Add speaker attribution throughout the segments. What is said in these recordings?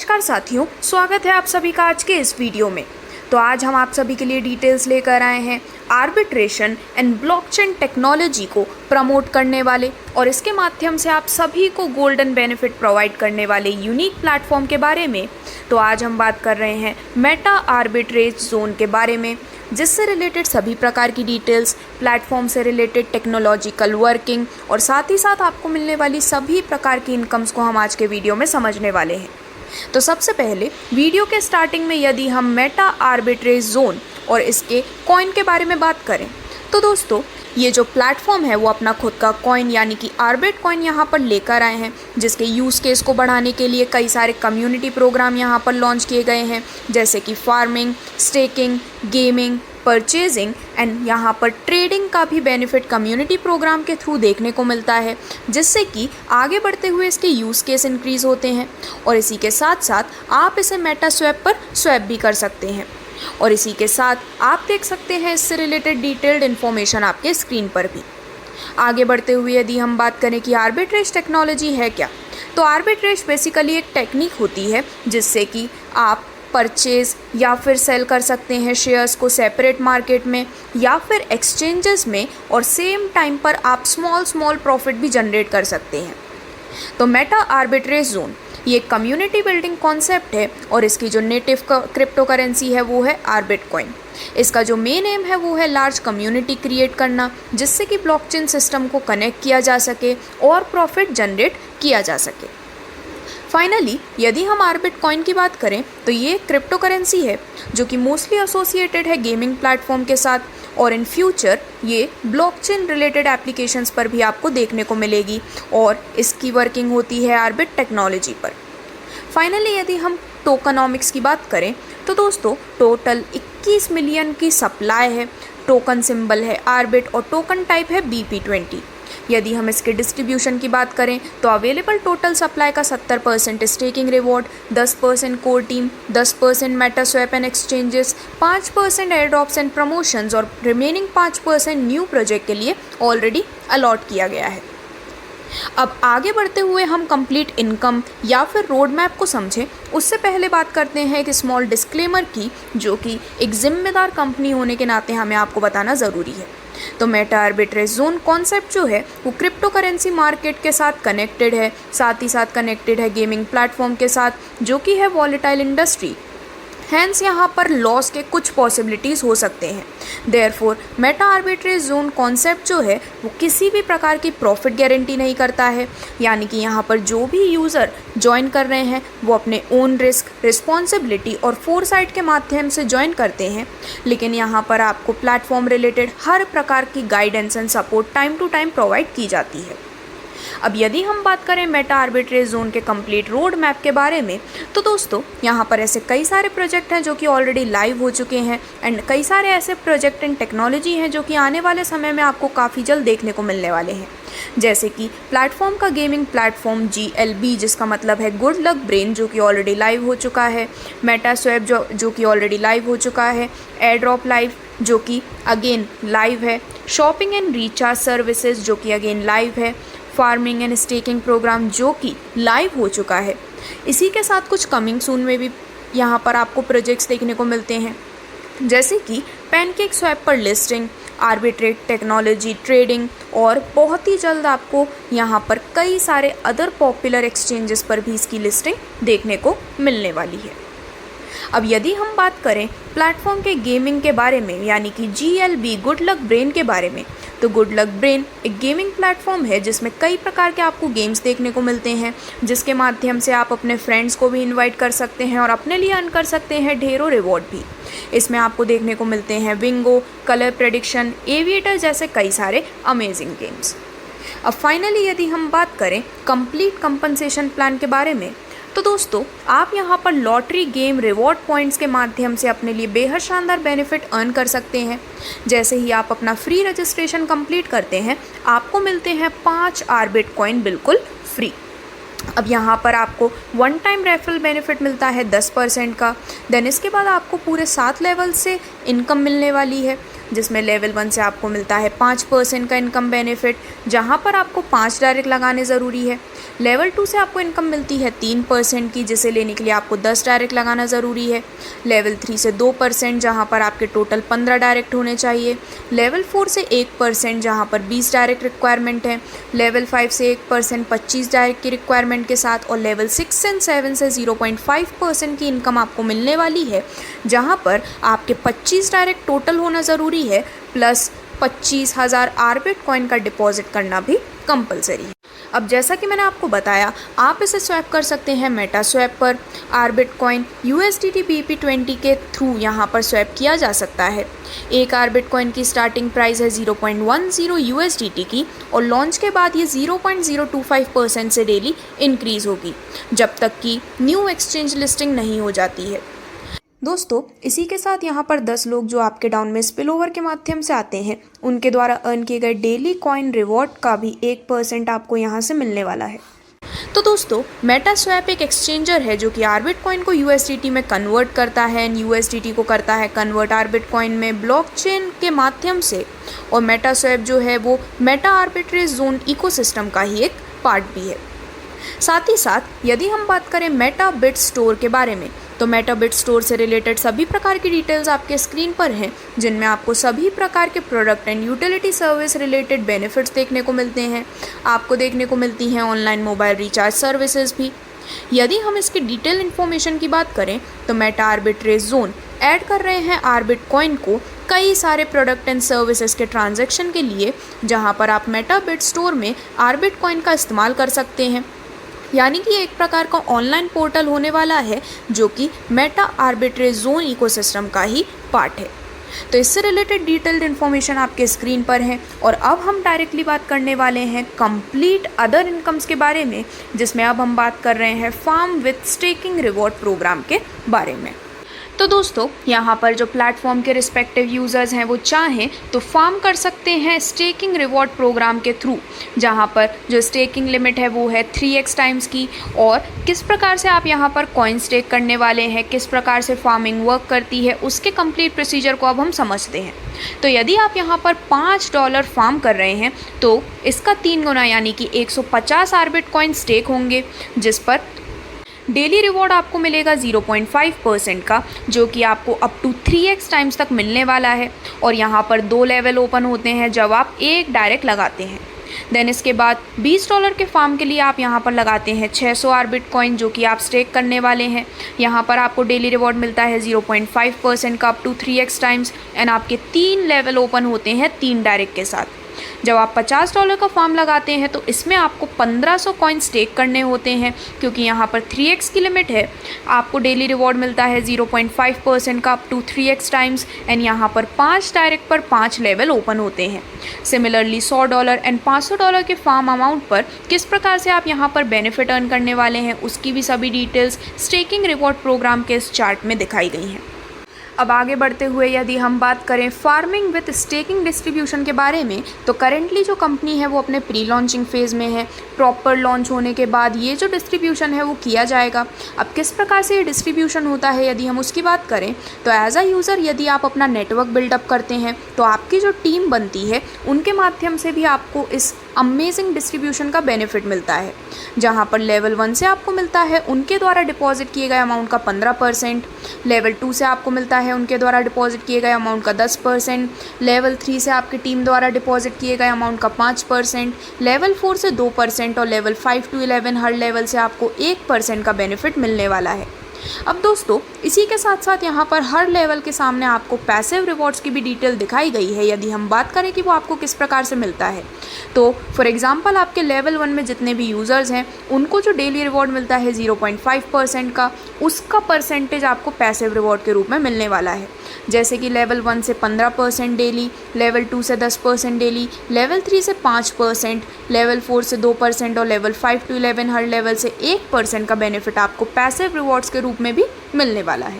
Speaker 1: नमस्कार साथियों, स्वागत है आप सभी का आज के इस वीडियो में। तो आज हम आप सभी के लिए डिटेल्स लेकर आए हैं आर्बिट्रेशन एंड ब्लॉकचेन टेक्नोलॉजी को प्रमोट करने वाले और इसके माध्यम से आप सभी को गोल्डन बेनिफिट प्रोवाइड करने वाले यूनिक प्लेटफॉर्म के बारे में। तो आज हम बात कर रहे हैं मेटा आर्बिट्रेज जोन के बारे में, जिससे रिलेटेड सभी प्रकार की डिटेल्स, प्लेटफॉर्म से रिलेटेड टेक्नोलॉजिकल वर्किंग और साथ ही साथ आपको मिलने वाली सभी प्रकार की इनकम्स को हम आज के वीडियो में समझने वाले हैं। तो सबसे पहले वीडियो के स्टार्टिंग में यदि हम मेटा आर्बिट्रेज जोन और इसके कॉइन के बारे में बात करें तो दोस्तों ये जो प्लेटफॉर्म है वो अपना खुद का कॉइन यानी कि आर्बिट कॉइन यहाँ पर लेकर आए हैं, जिसके यूज़ केस को बढ़ाने के लिए कई सारे कम्युनिटी प्रोग्राम यहाँ पर लॉन्च किए गए हैं, जैसे कि farming, staking, gaming, purchasing and यहाँ पर ट्रेडिंग का भी बेनिफिट कम्युनिटी प्रोग्राम के थ्रू देखने को मिलता है, जिससे कि आगे बढ़ते हुए इसके यूज़ केस इंक्रीज़ होते हैं और इसी के साथ साथ आप इसे मेटा स्वैप पर स्वैप भी कर सकते हैं। और इसी के साथ आप देख सकते हैं इससे रिलेटेड डिटेल्ड इन्फॉर्मेशन आपके स्क्रीन पर भी। आगे बढ़ते हुए यदि हम बात करें कि आर्बिट्रेज टेक्नोलॉजी है क्या, तो आर्बिट्रेज बेसिकली एक टेक्निक होती है जिससे कि आप परचेज़ या फिर सेल कर सकते हैं शेयर्स को सेपरेट मार्केट में या फिर एक्सचेंजेस में, और सेम टाइम पर आप स्मॉल प्रॉफिट भी जनरेट कर सकते हैं। तो मेटा आर्बिट्रेज जोन ये कम्युनिटी बिल्डिंग कॉन्सेप्ट है और इसकी जो नेटिव क्रिप्टो करेंसी है वो है आर्बिट कॉइन। इसका जो मेन एम है वो है लार्ज कम्युनिटी क्रिएट करना, जिससे कि ब्लॉकचेन सिस्टम को कनेक्ट किया जा सके और प्रॉफिट जनरेट किया जा सके। फाइनली यदि हम आर्बिट कॉइन की बात करें तो ये क्रिप्टो करेंसी है जो कि मोस्टली एसोसिएटेड है गेमिंग प्लेटफॉर्म के साथ, और इन फ्यूचर ये ब्लॉकचेन रिलेटेड एप्लीकेशंस पर भी आपको देखने को मिलेगी और इसकी वर्किंग होती है आर्बिट टेक्नोलॉजी पर। फाइनली यदि हम टोकनॉमिक्स की बात करें तो दोस्तों टोटल 21 मिलियन की सप्लाई है, टोकन सिंबल है आर्बिट और टोकन टाइप है BP20। यदि हम इसके डिस्ट्रीब्यूशन की बात करें तो अवेलेबल टोटल सप्लाई का 70% staking reward, 10% core team, 10% Meta swap and exchanges, 5% air drops and promotions और रिमेनिंग 5% न्यू प्रोजेक्ट के लिए ऑलरेडी अलॉट किया गया है। अब आगे बढ़ते हुए हम कंप्लीट इनकम या फिर रोड मैप को समझें उससे पहले बात करते हैं एक स्मॉल डिस्क्लेमर की, जो कि एक जिम्मेदार कंपनी होने के नाते हमें आपको बताना ज़रूरी है। तो मेटा आर्बिट्रेज जोन कॉन्सेप्ट जो है वो क्रिप्टो करेंसी मार्केट के साथ कनेक्टेड है, साथ ही साथ कनेक्टेड है गेमिंग प्लेटफॉर्म के साथ, जो कि है वॉलेटाइल इंडस्ट्री। हैंस यहाँ पर लॉस के कुछ पॉसिबिलिटीज़ हो सकते हैं। Therefore Meta Arbitrage zone concept जो है वो किसी भी प्रकार की प्रॉफिट गारंटी नहीं करता है, यानी कि यहाँ पर जो भी यूज़र ज्वाइन कर रहे हैं वो अपने ओन रिस्क, रिस्पॉन्सिबिलिटी और फोरसाइट के माध्यम से ज्वाइन करते हैं, लेकिन यहाँ पर आपको प्लेटफॉर्म रिलेटेड हर प्रकार की guidance and support time to time provide की जाती है। अब यदि हम बात करें मेटा आर्बिट्रेज जोन के कंप्लीट रोड मैप के बारे में तो दोस्तों यहाँ पर ऐसे कई सारे प्रोजेक्ट हैं जो कि ऑलरेडी लाइव हो चुके हैं एंड कई सारे ऐसे प्रोजेक्ट एंड टेक्नोलॉजी हैं जो कि आने वाले समय में आपको काफ़ी जल्द देखने को मिलने वाले हैं, जैसे कि प्लेटफॉर्म का गेमिंग प्लेटफॉर्म GLB, जिसका मतलब है गुड लक ब्रेन, जो कि ऑलरेडी लाइव हो चुका है, मेटा स्वैप जो कि ऑलरेडी लाइव हो चुका है, एयर ड्रॉप लाइव जो कि अगेन लाइव है, शॉपिंग एंड रिचार्ज सर्विसेज जो कि अगेन लाइव है, फार्मिंग एंड स्टेकिंग प्रोग्राम जो कि लाइव हो चुका है। इसी के साथ कुछ कमिंग सून में भी यहाँ पर आपको प्रोजेक्ट्स देखने को मिलते हैं, जैसे कि पैनकेक स्वैप पर लिस्टिंग, आर्बिट्रेज टेक्नोलॉजी ट्रेडिंग, और बहुत ही जल्द आपको यहाँ पर कई सारे अदर पॉपुलर एक्सचेंजेस पर भी इसकी लिस्टिंग देखने को मिलने वाली है। अब यदि हम बात करें प्लेटफॉर्म के गेमिंग के बारे में यानी कि GLB गुड लक ब्रेन के बारे में, तो गुड लक ब्रेन एक गेमिंग प्लेटफॉर्म है जिसमें कई प्रकार के आपको गेम्स देखने को मिलते हैं, जिसके माध्यम से आप अपने फ्रेंड्स को भी इनवाइट कर सकते हैं और अपने लिए अर्न कर सकते हैं ढेरों रिवॉर्ड भी। इसमें आपको देखने को मिलते हैं बिंगो, कलर प्रेडिक्शन, एविएटर जैसे कई सारे अमेजिंग गेम्स। अब फाइनली यदि हम बात करें कंप्लीट कंपनसेशन प्लान के बारे में तो दोस्तों आप यहाँ पर लॉटरी गेम रिवॉर्ड पॉइंट्स के माध्यम से अपने लिए बेहद शानदार बेनिफिट अर्न कर सकते हैं। जैसे ही आप अपना फ्री रजिस्ट्रेशन कंप्लीट करते हैं आपको मिलते हैं 5 आर्बिट कॉइन बिल्कुल फ्री। अब यहाँ पर आपको वन टाइम रेफरल बेनिफिट मिलता है 10% का। देन इसके बाद आपको पूरे 7 लेवल से इनकम मिलने वाली है। जिसमें लेवल 1 से आपको मिलता है 5% का इनकम बेनिफिट, जहाँ पर आपको 5 डायरेक्ट लगाने ज़रूरी है। लेवल 2 से आपको इनकम मिलती है 3% की, जिसे लेने के लिए आपको 10 डायरेक्ट लगाना ज़रूरी है। लेवल 3 से 2%, जहाँ पर आपके टोटल 15 डायरेक्ट होने चाहिए। लेवल 4 से 1%, जहाँ पर 20 डायरेक्ट रिक्वायरमेंट है। लेवल 5 से 1%, 25 डायरेक्ट की रिक्वायरमेंट के साथ। और लेवल 6 एंड 7 से 0.5% की इनकम आपको मिलने वाली है, जहाँ पर आपके 25 डायरेक्ट टोटल होना ज़रूरी है, प्लस 25,000 आरबिट कॉइन का डिपॉजिट करना भी कंपलसरी है। अब जैसा कि मैंने आपको बताया, आप इसे स्वैप कर सकते हैं मेटा स्वैप पर। आरबिट कॉइन USDT BP20 के थ्रू यहाँ पर स्वैप किया जा सकता है। एक आरबिट कॉइन की स्टार्टिंग प्राइस है 0.10 USDT की, और लॉन्च के बाद ये 0.025% से डेली इंक्रीज़ होगी, जब तक कि न्यू एक्सचेंज लिस्टिंग नहीं हो जाती है। दोस्तों, इसी के साथ यहाँ पर 10 लोग जो आपके डाउन में स्पिल ओवर के माध्यम से आते हैं, उनके द्वारा अर्न किए गए डेली कॉइन रिवॉर्ड का भी 1% आपको यहाँ से मिलने वाला है। तो दोस्तों, मेटा स्वैप एक एक्सचेंजर है जो कि आरबिट कॉइन को USDT में कन्वर्ट करता है, USDT को करता है कन्वर्ट आरबिट कॉइन में ब्लॉकचेन के माध्यम से। और मेटा स्वैप जो है वो मेटा आर्बिट्रेज जोन इकोसिस्टम का ही एक पार्ट भी है। साथ ही साथ यदि हम बात करें मेटा बिट स्टोर के बारे में, तो मेटा बिट स्टोर से रिलेटेड सभी प्रकार की डिटेल्स आपके स्क्रीन पर हैं, जिनमें आपको सभी प्रकार के product and utility service related benefits देखने को मिलते हैं। आपको देखने को मिलती हैं ऑनलाइन मोबाइल रिचार्ज सर्विसेज भी। यदि हम इसकी डिटेल इन्फॉर्मेशन की बात करें, तो मेटा आर्बिट्रेज जोन ऐड कर रहे हैं आरबिट कॉइन को कई सारे प्रोडक्ट एंड सर्विसेज के ट्रांजैक्शन के लिए, जहां पर आप मेटा बिट स्टोर में आरबिट कॉइन का इस्तेमाल कर सकते हैं। यानी कि एक प्रकार का ऑनलाइन पोर्टल होने वाला है जो कि मेटा आर्बिट्रेज जोन इकोसिस्टम का ही पार्ट है। तो इससे रिलेटेड डिटेल्ड इन्फॉर्मेशन आपके स्क्रीन पर है। और अब हम डायरेक्टली बात करने वाले हैं कंप्लीट अदर इनकम्स के बारे में, जिसमें अब हम बात कर रहे हैं farm with staking reward program के बारे में। तो दोस्तों, यहाँ पर जो प्लेटफॉर्म के रिस्पेक्टिव यूज़र्स हैं वो चाहें तो फार्म कर सकते हैं स्टेकिंग रिवॉर्ड प्रोग्राम के थ्रू, जहाँ पर जो स्टेकिंग लिमिट है वो है 3x टाइम्स की। और किस प्रकार से आप यहाँ पर कॉइन स्टेक करने वाले हैं, किस प्रकार से फार्मिंग वर्क करती है, उसके कंप्लीट प्रोसीजर को अब हम समझते हैं। तो यदि आप यहाँ पर $5 फार्म कर रहे हैं, तो इसका 3 गुना यानी कि 150 आरबिट कॉइन स्टेक होंगे, जिस पर डेली रिवॉर्ड आपको मिलेगा 0.5% का, जो कि आपको अप टू 3x टाइम्स तक मिलने वाला है। और यहाँ पर 2 लेवल ओपन होते हैं जब आप एक डायरेक्ट लगाते हैं। देन इसके बाद $20 के फार्म के लिए आप यहाँ पर लगाते हैं 600 आरबिट कॉइन, जो कि आप स्टेक करने वाले हैं। यहाँ पर आपको डेली रिवॉर्ड मिलता है 0.5% का up to 3x times, and आपके 3 लेवल ओपन होते हैं 3 डायरेक्ट के साथ। जब आप $50 का फार्म लगाते हैं, तो इसमें आपको 1500 कॉइन स्टेक करने होते हैं, क्योंकि यहाँ पर 3x की लिमिट है। आपको डेली रिवॉर्ड मिलता है 0.5% का up to 3x times, and यहाँ पर 5 डायरेक्ट पर 5 लेवल ओपन होते हैं। सिमिलरली $100 एंड $500 के फार्म अमाउंट पर किस प्रकार से आप यहाँ पर बेनिफिट अर्न करने वाले हैं, उसकी भी सभी डिटेल्स स्टेकिंग रिवॉर्ड प्रोग्राम के इस चार्ट में दिखाई गई हैं। अब आगे बढ़ते हुए यदि हम बात करें फार्मिंग विथ स्टेकिंग डिस्ट्रीब्यूशन के बारे में, तो करेंटली जो कंपनी है वो अपने प्री लॉन्चिंग फेज़ में है। प्रॉपर लॉन्च होने के बाद ये जो डिस्ट्रीब्यूशन है वो किया जाएगा। अब किस प्रकार से ये डिस्ट्रीब्यूशन होता है यदि हम उसकी बात करें, तो एज अ यूज़र यदि आप अपना नेटवर्क बिल्डअप करते हैं, तो आपकी जो टीम बनती है उनके माध्यम से भी आपको इस अमेजिंग डिस्ट्रीब्यूशन का बेनिफिट मिलता है। जहाँ पर लेवल 1 से आपको मिलता है उनके द्वारा डिपॉजिट किए गए अमाउंट का 15%, लेवल 2 से आपको मिलता है उनके द्वारा डिपॉजिट किए गए अमाउंट का 10%, लेवल 3 से आपकी टीम द्वारा डिपॉजिट किए गए अमाउंट का 5%, लेवल 4 से 2%, और लेवल 5 to 11 हर लेवल से आपको 1% का बेनिफिट मिलने वाला है। अब दोस्तों, इसी के साथ साथ यहाँ पर हर लेवल के सामने आपको पैसिव रिवॉर्ड्स की भी डिटेल दिखाई गई है। यदि हम बात करें कि वो आपको किस प्रकार से मिलता है, तो फॉर एग्जांपल आपके लेवल 1 में जितने भी यूज़र्स हैं उनको जो डेली रिवॉर्ड मिलता है 0.5% का, उसका परसेंटेज आपको पैसिव रिवॉर्ड के रूप में मिलने वाला है। जैसे कि लेवल 1 से 15% डेली, लेवल 2 से 10% डेली, लेवल 3 से 5%, लेवल 4 से 2%, और लेवल 5 to 11 हर लेवल से 1% का बेनिफिट आपको पैसिव रिवॉर्ड्स के रूप में भी मिलने वाला है।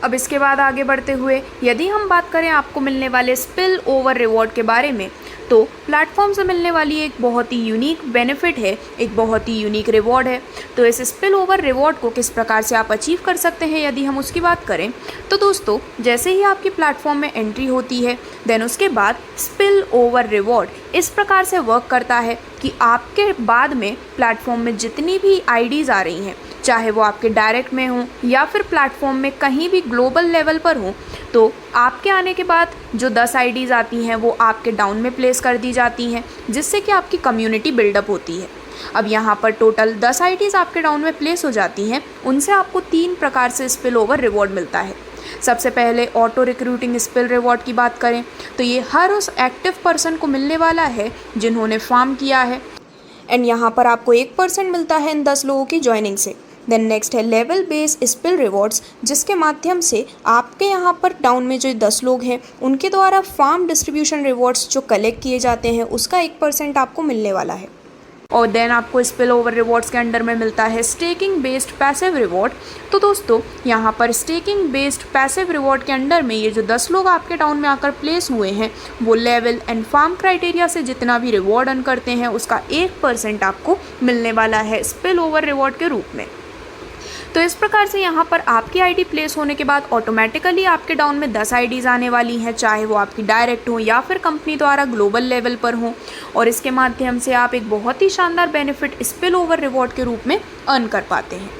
Speaker 1: अब इसके बाद आगे बढ़ते हुए यदि हम बात करें आपको मिलने वाले स्पिल ओवर रिवॉर्ड के बारे में, तो प्लेटफॉर्म से मिलने वाली एक बहुत ही यूनिक बेनिफिट है, एक बहुत ही यूनिक रिवॉर्ड है। तो इस स्पिल ओवर रिवॉर्ड को किस प्रकार से आप अचीव कर सकते हैं यदि हम उसकी बात करें तो दोस्तों, जैसे ही आपकी प्लेटफॉर्म में एंट्री होती है देन उसके बाद स्पिल ओवर रिवॉर्ड इस प्रकार से वर्क करता है कि आपके बाद में प्लेटफॉर्म में जितनी भी आईडीज़ आ रही हैं, चाहे वो आपके डायरेक्ट में हो या फिर प्लेटफॉर्म में कहीं भी ग्लोबल लेवल पर हो, तो आपके आने के बाद जो 10 आईडीज़ आती हैं वो आपके डाउन में प्लेस कर दी जाती हैं, जिससे कि आपकी कम्युनिटी बिल्डअप होती है। अब यहाँ पर टोटल 10 आईडीज़ आपके डाउन में प्लेस हो जाती हैं, उनसे आपको 3 प्रकार से स्पिल ओवर रिवॉर्ड मिलता है। सबसे पहले ऑटो रिक्रूटिंग स्पिल रिवॉर्ड की बात करें तो ये हर उस एक्टिव पर्सन को मिलने वाला है जिन्होंने फार्म किया है, एंड यहाँ पर आपको 1% मिलता है इन 10 लोगों की ज्वाइनिंग से। देन नेक्स्ट है लेवल बेस्ड स्पिल रिवॉर्ड्स, जिसके माध्यम से आपके यहाँ पर डाउन में जो 10 लोग हैं उनके द्वारा फार्म डिस्ट्रीब्यूशन रिवॉर्ड्स जो कलेक्ट किए जाते हैं उसका 1% आपको मिलने वाला है। और देन आपको स्पिल ओवर रिवॉर्ड्स के अंडर में मिलता है स्टेकिंग बेस्ड पैसिव रिवॉर्ड। तो दोस्तों, यहाँ पर स्टेकिंग बेस्ड पैसिव रिवॉर्ड के अंडर में ये जो 10 लोग आपके टाउन में आकर प्लेस हुए हैं वो लेवल एंड फार्म क्राइटेरिया से जितना भी रिवॉर्ड अर्न करते हैं उसका 1% आपको मिलने वाला है स्पिल ओवर रिवॉर्ड के रूप में। तो इस प्रकार से यहाँ पर आपकी आईडी प्लेस होने के बाद ऑटोमेटिकली आपके डाउन में 10 आईडीज़ आने वाली हैं, चाहे वो आपकी डायरेक्ट हो या फिर कंपनी द्वारा ग्लोबल लेवल पर हो, और इसके माध्यम से आप एक बहुत ही शानदार बेनिफिट स्पिल ओवर रिवॉर्ड के रूप में अर्न कर पाते हैं।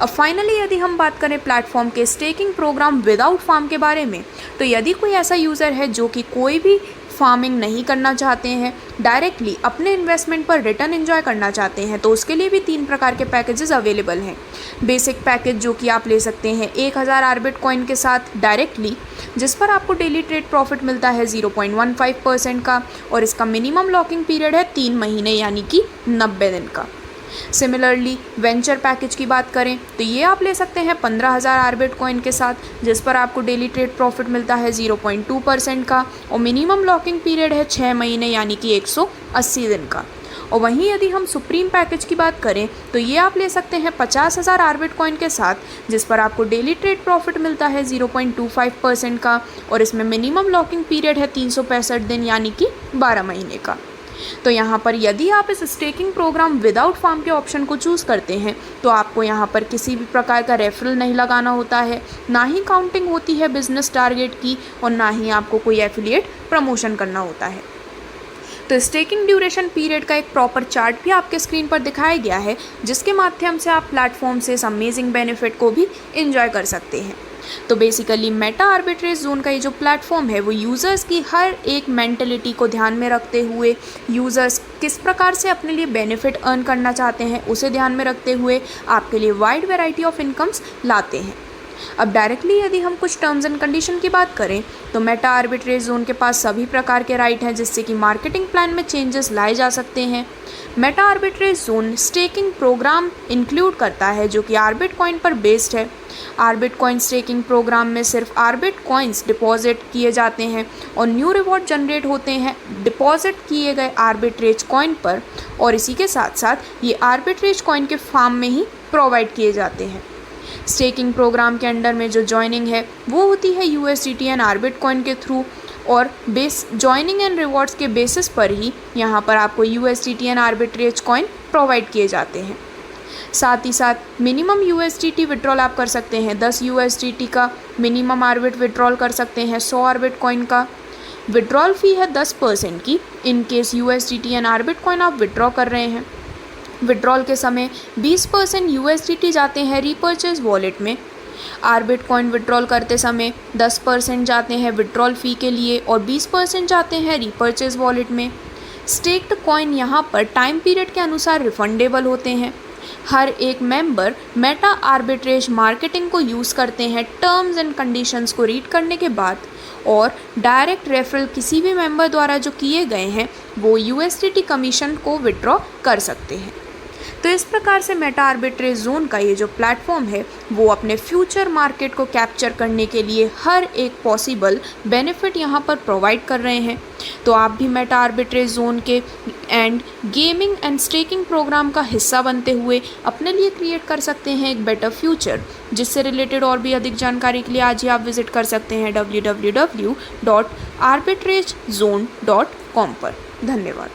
Speaker 1: अब फाइनली यदि हम बात करें प्लेटफॉर्म के स्टेकिंग प्रोग्राम विदाउट फार्म के बारे में, तो यदि कोई ऐसा यूज़र है जो कि कोई भी फार्मिंग नहीं करना चाहते हैं, डायरेक्टली अपने इन्वेस्टमेंट पर रिटर्न एंजॉय करना चाहते हैं, तो उसके लिए भी 3 प्रकार के पैकेजेस अवेलेबल हैं। बेसिक पैकेज जो कि आप ले सकते हैं 1000 आर्बिट कॉइन के साथ डायरेक्टली, जिस पर आपको डेली ट्रेड प्रॉफिट मिलता है 0.15% का, और इसका मिनिमम लॉकिंग पीरियड है 3 महीने यानी कि 90 दिन का। सिमिलरली वेंचर पैकेज की बात करें तो ये आप ले सकते हैं 15,000 आर्बिट कॉइन के साथ, जिस पर आपको डेली ट्रेड प्रॉफिट मिलता है 0.2% का, और मिनिमम लॉकिंग पीरियड है 6 महीने यानी कि 180 दिन का। और वहीं यदि हम सुप्रीम पैकेज की बात करें तो ये आप ले सकते हैं 50,000 आर्बिट कॉइन के साथ, जिस पर आपको डेली ट्रेड प्रॉफिट मिलता है 0.25% का, और इसमें मिनिमम लॉकिंग पीरियड है 365 दिन यानी कि 12 महीने का। तो यहाँ पर यदि आप इस स्टेकिंग प्रोग्राम विदाउट फार्म के ऑप्शन को चूज़ करते हैं तो आपको यहाँ पर किसी भी प्रकार का रेफरल नहीं लगाना होता है, ना ही काउंटिंग होती है बिजनेस टारगेट की, और ना ही आपको कोई एफिलिएट प्रमोशन करना होता है। तो स्टेकिंग ड्यूरेशन पीरियड का एक प्रॉपर चार्ट भी आपके स्क्रीन पर दिखाया गया है, जिसके माध्यम से आप प्लेटफॉर्म से इस अमेजिंग बेनिफिट को भी एंजॉय कर सकते हैं। तो बेसिकली मेटा आर्बिट्रेज जोन का ये जो प्लेटफॉर्म है वो यूज़र्स की हर एक मेंटलिटी को ध्यान में रखते हुए, यूज़र्स किस प्रकार से अपने लिए बेनिफिट अर्न करना चाहते हैं उसे ध्यान में रखते हुए आपके लिए वाइड वैरायटी ऑफ इनकम्स लाते हैं। अब डायरेक्टली यदि हम कुछ टर्म्स एंड कंडीशन की बात करें तो मेटा आर्बिट्रेज जोन के पास सभी प्रकार के राइट हैं जिससे कि मार्केटिंग प्लान में चेंजेस लाए जा सकते हैं। Meta Arbitrage Zone staking program include करता है जो कि आर्बिट कॉइन पर बेस्ड है। आर्बिट कॉइन स्टेकिंग प्रोग्राम में सिर्फ आर्बिट कॉइन्स डिपॉजिट किए जाते हैं और न्यू रिवॉर्ड जनरेट होते हैं डिपॉजिट किए गए आर्बिट्रेज कॉइन पर, और इसी के साथ साथ ये आर्बिट्रेज कॉइन के फार्म में ही प्रोवाइड किए जाते हैं। स्टेकिंग प्रोग्राम के अंडर में जो जॉइनिंग है वो होती है USDT एंड आर्बिट कॉइन के थ्रू, और बेस जॉइनिंग एंड रिवॉर्ड्स के बेसिस पर ही यहाँ पर आपको USDT and arbitrage coin provide किए जाते हैं। साथ ही साथ मिनिमम USDT विड्रॉल आप कर सकते हैं 10 USDT का, मिनिमम आर्बिट विड्रॉल कर सकते हैं 100 आर्बिट कॉइन का। विड्रॉल फ़ी है 10% की in case USDT and orbit coin आप विड्रॉ कर रहे हैं। विड्रॉल के समय 20% USDT जाते हैं रीपर्चेज वॉलेट में। आर्बिट कॉइन विड्रॉल करते समय 10% जाते हैं विड्रॉल फ़ी के लिए और 20% जाते हैं रीपर्चेज वॉलेट में। स्टेक्ड कॉइन यहाँ पर टाइम पीरियड के अनुसार रिफंडेबल होते हैं। हर एक मेंबर मेटा आर्बिट्रेज मार्केटिंग को यूज़ करते हैं टर्म्स एंड कंडीशंस को रीड करने के बाद, और डायरेक्ट रेफरल किसी भी मेंबर द्वारा जो किए गए हैं वो USDT कमीशन को विड्रॉ कर सकते हैं। तो इस प्रकार से मेटा आर्बिट्रेज जोन का ये जो प्लेटफॉर्म है वो अपने फ्यूचर मार्केट को कैप्चर करने के लिए हर एक पॉसिबल बेनिफिट यहाँ पर प्रोवाइड कर रहे हैं। तो आप भी मेटा आर्बिट्रेज जोन के and gaming and staking program का हिस्सा बनते हुए अपने लिए क्रिएट कर सकते हैं एक बेटर फ्यूचर। जिससे रिलेटेड और भी अधिक जानकारी के लिए आज ही आप विजिट कर सकते हैं www.arbitragezone.com पर। धन्यवाद।